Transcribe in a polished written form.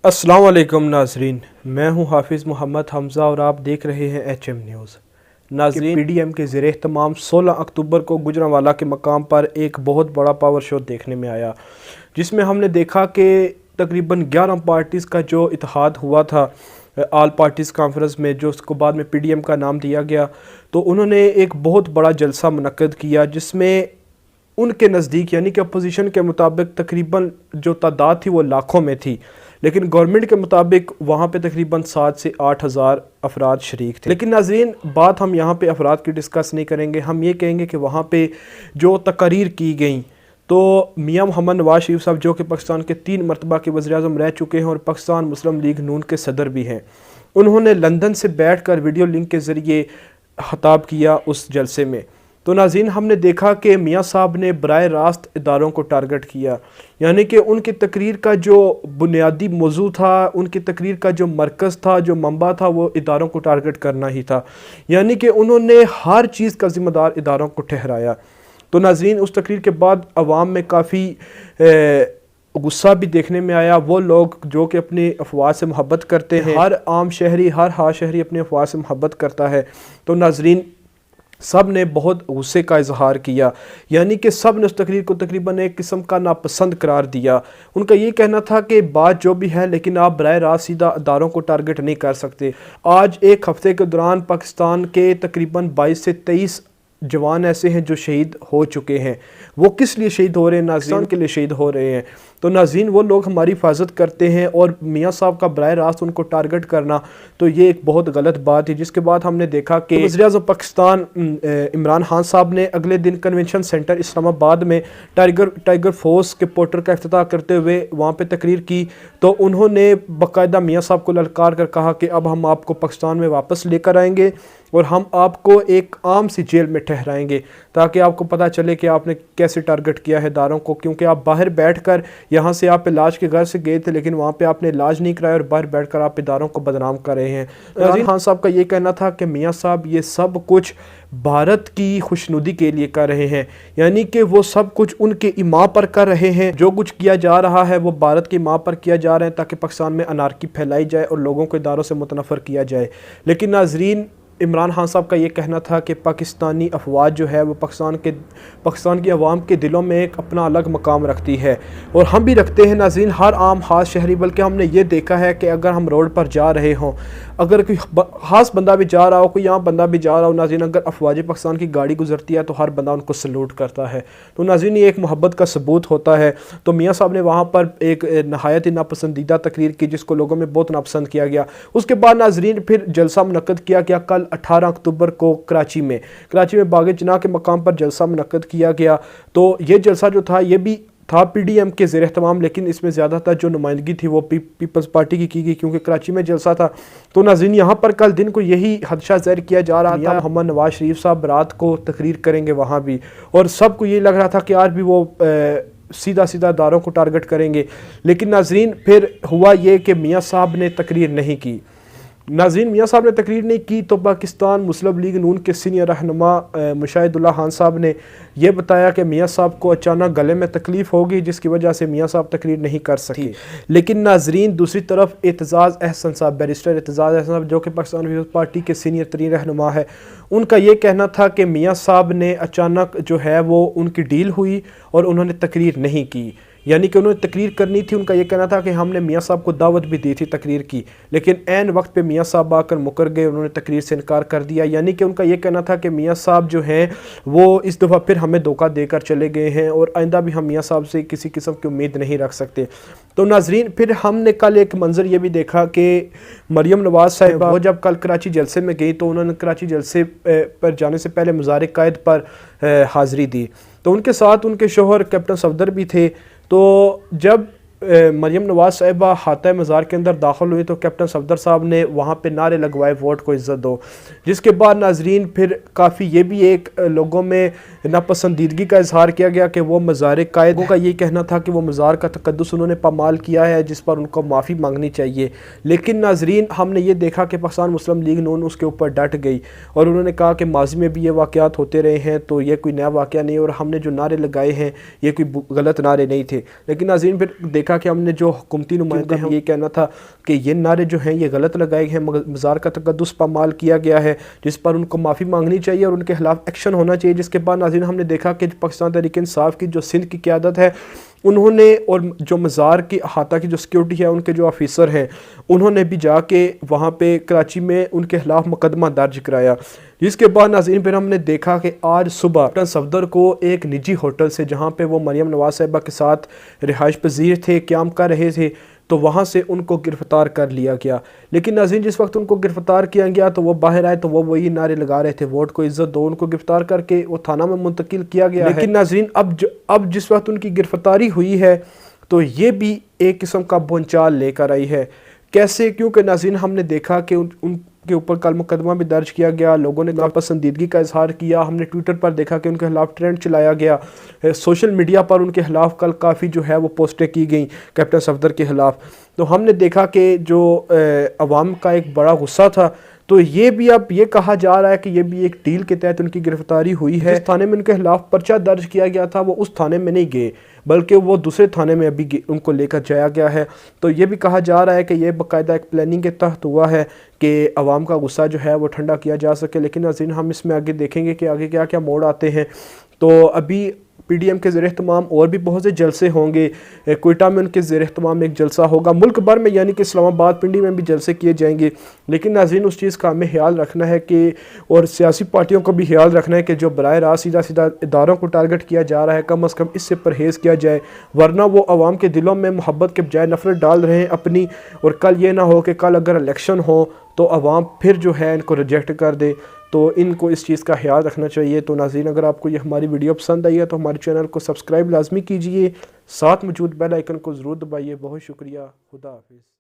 अस्सलाम वालेकुम नाजरीन, मैं हूं हाफिज़ मोहम्मद हमज़ा और आप देख रहे हैं HM न्यूज़। नाजरीन, PDM के ज़ेरे तमाम 16 अक्टूबर को गुजरांवाला के मकाम पर एक बहुत बड़ा पावर शो देखने में आया, जिसमें हमने देखा कि तकरीबन 11 पार्टीज़ का जो इत्तेहाद हुआ था ऑल पार्टीज़ कॉन्फ्रेंस में, जो उसको बाद में PDM का नाम दिया गया। तो उन्होंने एक बहुत बड़ा जलसा मुनक्कद किया, जिसमें उनके नज़दीक यानी कि अपोजिशन के मुताबिक तकरीबन जो तादाद थी वो लाखों में थी, लेकिन गवर्नमेंट के मुताबिक वहाँ पे तकरीबन 7 से 8 हज़ार अफराद शरीक थे। लेकिन नाज़रीन, बात हम यहाँ पे अफराद की डिस्कस नहीं करेंगे, हम ये कहेंगे कि वहाँ पे जो तकारीर की गई, तो मियाँ मोहम्मद नवाज शरीफ साहब जो कि पाकिस्तान के 3 मरतबा के वज़ीर-ए-आज़म रह चुके हैं और पाकिस्तान मुस्लिम लीग नून के सदर भी हैं, उन्होंने लंदन से बैठ कर वीडियो लिंक के ज़रिए खिताब किया उस जलसे में। तो नाज़रीन, हमने देखा कि मियाँ साहब ने बराह रास्त इदारों को टारगेट किया, यानी कि उनकी तकरीर का जो बुनियादी मौजू था, उनकी तकरीर का जो मरकज़ था, जो मंबा था, वो इदारों को टारगेट करना ही था। यानी कि उन्होंने हर चीज़ का ज़िम्मेदार इदारों को ठहराया। तो नाज़रीन, उस तकरीर के बाद अवाम में काफ़ी गुस्सा भी देखने में आया। वो लोग जो कि अपनी अफवाह से मोहब्बत करते हैं, हर आम शहरी, हर हार शहरी अपनी अफवाह से मोहब्बत करता है। तो नाज़रीन, सब ने बहुत गुस्से का इजहार किया, यानी कि सब ने उस तकरीर को तकरीबन एक किस्म का नापसंद करार दिया। उनका ये कहना था कि बात जो भी है, लेकिन आप बराह रास्त सीधा अदारों को टारगेट नहीं कर सकते। आज एक हफ्ते के दौरान पाकिस्तान के तकरीबन 22 से 23 जवान ऐसे हैं जो शहीद हो चुके हैं। वो किस लिए शहीद हो रहे हैं? नाज़रीन के लिए शहीद हो रहे हैं। तो नाज़रीन, वो लोग हमारी हिफाजत करते हैं और मियाँ साहब का बराह रास्त उनको टारगेट करना, तो ये एक बहुत गलत बात है। जिसके बाद हमने देखा कि वज़ीर-ए-आज़म पाकिस्तान इमरान खान साहब ने अगले दिन कन्वेंशन सेंटर इस्लामाबाद में टाइगर फोर्स के पोर्टर का इफ्तिताह करते हुए वहाँ पे तकरीर की। तो उन्होंने बाकायदा मियाँ साहब को ललकार कर कहा कि अब हम आपको पाकिस्तान में वापस लेकर आएंगे और हम आपको एक आम सी जेल में ठहराएंगे, ताकि आपको पता चले कि आपने कैसे टारगेट किया है इदारों को। क्योंकि आप बाहर बैठकर, यहाँ से आप इलाज के घर से गए थे, लेकिन वहाँ पे आपने इलाज नहीं कराया और बाहर बैठकर आप इदारों को बदनाम कर रहे हैं। इमरान खान साहब का ये कहना था कि मियाँ साहब ये सब कुछ भारत की खुशनुदी के लिए कर रहे हैं, यानी कि वो सब कुछ उनके इमाम पर कर रहे हैं। जो कुछ किया जा रहा है वो भारत के इमाम पर किया जा रहा है, ताकि पाकिस्तान में अनारकी फैलाई जाए और लोगों को इदारों से मुतनफ़र किया जाए। लेकिन नाज़रीन, इमरान खान साहब का ये कहना था कि पाकिस्तानी अफवाज जो है वो पाकिस्तान की अवाम के दिलों में एक अपना अलग मकाम रखती है, और हम भी रखते हैं नाज़रीन, हर आम खास शहरी। बल्कि हमने ये देखा है कि अगर हम रोड पर जा रहे हों, अगर कोई खास बंदा भी जा रहा हो, कोई आम बंदा भी जा रहा हो नाज़रीन, अगर अफवाज पाकिस्तान की गाड़ी गुजरती है तो हर बंदा उनको सलूट करता है। तो नाज़रीन, ये एक मोहब्बत का सबूत होता है। तो मियाँ साहब ने वहाँ पर एक नहायत ही नापसंदीदा तकरीर की, जिसको लोगों में बहुत नापसंद किया गया। उसके बाद नाज़रीन फिर जलसा मुनक्कद किया गया कल 18 अक्टूबर को कराची में बाग जिन्ना के मकाम पर जलसा मुनक्कद किया गया। तो ये जलसा जो था ये भी था PDM के ज़ेर एहतमाम, लेकिन इसमें ज़्यादातर जो नुमाइंदगी थी वो पीपल्स पार्टी की गई, क्योंकि कराची में जलसा था। तो नाज़रीन, यहाँ पर कल दिन को यही खदशा ज़ाहिर किया जा रहा था मोहम्मद नवाज शरीफ साहब रात को तकरीर करेंगे वहाँ भी, और सबको ये लग रहा था कि आज भी वो सीधा सीधा दारों को टारगेट करेंगे। लेकिन नाज़रीन, फिर हुआ ये कि मियाँ साहब ने तकरीर नहीं की। नाज़रीन, मियाँ साहब ने तकरीर नहीं की तो पाकिस्तान मुस्लिम लीग नून के सीनियर रहनुमा मुशाहिदुल्लाह खान साहब ने यह बताया कि मियाँ साहब को अचानक गले में तकलीफ़ होगी, जिसकी वजह से मियाँ साहब तकरीर नहीं कर सके। लेकिन नाज़रीन, दूसरी तरफ एतजाज़ अहसन साहब, बैरिस्टर एतजाज़ अहसन साहब, जो कि पाकिस्तान पीपल्स पार्टी के सीनियर तरीन रहनुमा है, उनका ये कहना था कि मियाँ साहब ने अचानक जो है वो उनकी डील हुई और उन्होंने तकरीर नहीं की, यानी कि उन्होंने तकरीर करनी थी। उनका ये कहना था कि हमने मियाँ साहब को दावत भी दी थी तकरीर की, लेकिन ऐन वक्त पे मियाँ साहब आकर मुकर गए, उन्होंने तकरीर से इनकार कर दिया। यानी कि उनका ये कहना था कि मियाँ साहब जो हैं वो इस दफ़ा फिर हमें धोखा देकर चले गए हैं और आइंदा भी हम मियाँ साहब से किसी किस्म की उम्मीद नहीं रख सकते। तो नाज़रीन, फिर हमने कल एक मंजर ये भी देखा कि मरियम नवाज़ साहिबा वो जब कल कराची जलसे में गई तो उन्होंने कराची जलसे पर जाने से पहले मुज़ाहिर क़ायद पर हाज़िरी दी। तो उनके साथ उनके शोहर कैप्टन सफदर भी थे। तो जब मरियम नवाज़ साहिबा हाता मज़ार के अंदर दाखिल हुई तो कैप्टन सफदर साहब ने वहाँ पे नारे लगवाए, वोट को इज़्ज़त दो। जिसके बाद नाज़रीन फिर काफ़ी ये भी एक लोगों में नापसंदीदगी का इजहार किया गया कि वो मज़ार कायदों का ये कहना था कि वो मज़ार का तकद्दुस उन्होंने पामाल किया है, जिस पर उनको माफ़ी मांगनी चाहिए। लेकिन नाज़रीन, हमने ये देखा कि पाकिस्तान मुस्लिम लीग नून उसके ऊपर डट गई और उन्होंने कहा कि माजी में भी ये वाक़यात होते रहे हैं, तो ये कोई नया वाक़या नहीं, और हमने जो नारे लगाए हैं ये कोई गलत नारे नहीं थे। लेकिन नाज़रीन फिर देखा دیکھا کہ ہم نے جو حکومتی نمائندے ہیں یہ کہنا تھا کہ یہ نعرے جو ہیں یہ غلط لگائے ہیں، مزار کا تقدس پامال کیا گیا ہے، جس پر ان کو معافی مانگنی چاہیے اور ان کے خلاف ایکشن ہونا چاہیے۔ جس کے بعد ناظرین ہم نے دیکھا کہ پاکستان تحریک انصاف کی جو سندھ کی قیادت ہے انہوں نے، اور جو مزار کی احاطہ کی جو سیکیورٹی ہے ان کے جو آفیسر ہیں انہوں نے بھی جا کے وہاں پہ کراچی میں ان کے خلاف مقدمہ درج کرایا۔ جس کے بعد ناظرین پھر ہم نے دیکھا کہ آج صبح کیپٹن صفدر کو ایک نجی ہوٹل سے، جہاں پہ وہ مریم نواز صاحبہ کے ساتھ رہائش پذیر تھے، قیام کر رہے تھے، تو وہاں سے ان کو گرفتار کر لیا گیا۔ لیکن ناظرین جس وقت ان کو گرفتار کیا گیا تو وہ باہر آئے تو وہ وہی نعرے لگا رہے تھے، ووٹ کو عزت دو۔ ان کو گرفتار کر کے وہ تھانہ میں منتقل کیا گیا ہے۔ لیکن ناظرین اب جس وقت ان کی گرفتاری ہوئی ہے تو یہ بھی ایک قسم کا بھونچال لے کر آئی ہے۔ کیسے؟ کیونکہ ناظرین ہم نے دیکھا کہ ان کے اوپر کل مقدمہ بھی درج کیا گیا، لوگوں نے ناپسندیدگی کا اظہار کیا، ہم نے ٹویٹر پر دیکھا کہ ان کے خلاف ٹرینڈ چلایا گیا، سوشل میڈیا پر ان کے خلاف کل کافی جو ہے وہ پوسٹیں کی گئیں کیپٹن صفدر کے خلاف۔ تو ہم نے دیکھا کہ جو عوام کا ایک بڑا غصہ تھا، تو یہ بھی اب یہ کہا جا رہا ہے کہ یہ بھی ایک ڈیل کے تحت ان کی گرفتاری ہوئی ہے۔ جس تھانے میں ان کے خلاف پرچہ درج کیا گیا تھا وہ اس تھانے میں نہیں گئے، بلکہ وہ دوسرے تھانے میں ابھی ان کو لے کر جایا گیا ہے۔ تو یہ بھی کہا جا رہا ہے کہ یہ باقاعدہ ایک پلاننگ کے تحت ہوا ہے کہ عوام کا غصہ جو ہے وہ ٹھنڈا کیا جا سکے۔ لیکن ناظرین ہم اس میں آگے دیکھیں گے کہ آگے کیا کیا موڑ آتے ہیں۔ تو ابھی پی ڈی ایم کے زیر اہتمام اور بھی بہت سے جلسے ہوں گے، کوئٹہ میں ان کے زیر اہتمام ایک جلسہ ہوگا، ملک بھر میں یعنی کہ اسلام آباد، پنڈی میں بھی جلسے کیے جائیں گے۔ لیکن ناظرین اس چیز کا ہمیں خیال رکھنا ہے کہ، اور سیاسی پارٹیوں کو بھی خیال رکھنا ہے کہ جو براہ راست سیدھا اداروں کو ٹارگٹ کیا جا رہا ہے کم از کم اس سے پرہیز کیا جائے، ورنہ وہ عوام کے دلوں میں محبت کے بجائے نفرت ڈال رہے ہیں اپنی، اور کل یہ نہ ہو کہ کل اگر الیکشن ہو تو عوام پھر جو ہے ان کو ریجیکٹ کر دے۔ تو ان کو اس چیز کا خیال رکھنا چاہیے۔ تو ناظرین اگر آپ کو یہ ہماری ویڈیو پسند آئی ہے تو ہمارے چینل کو سبسکرائب لازمی کیجئے، ساتھ موجود بیل آئیکن کو ضرور دبائیے۔ بہت شکریہ، خدا حافظ۔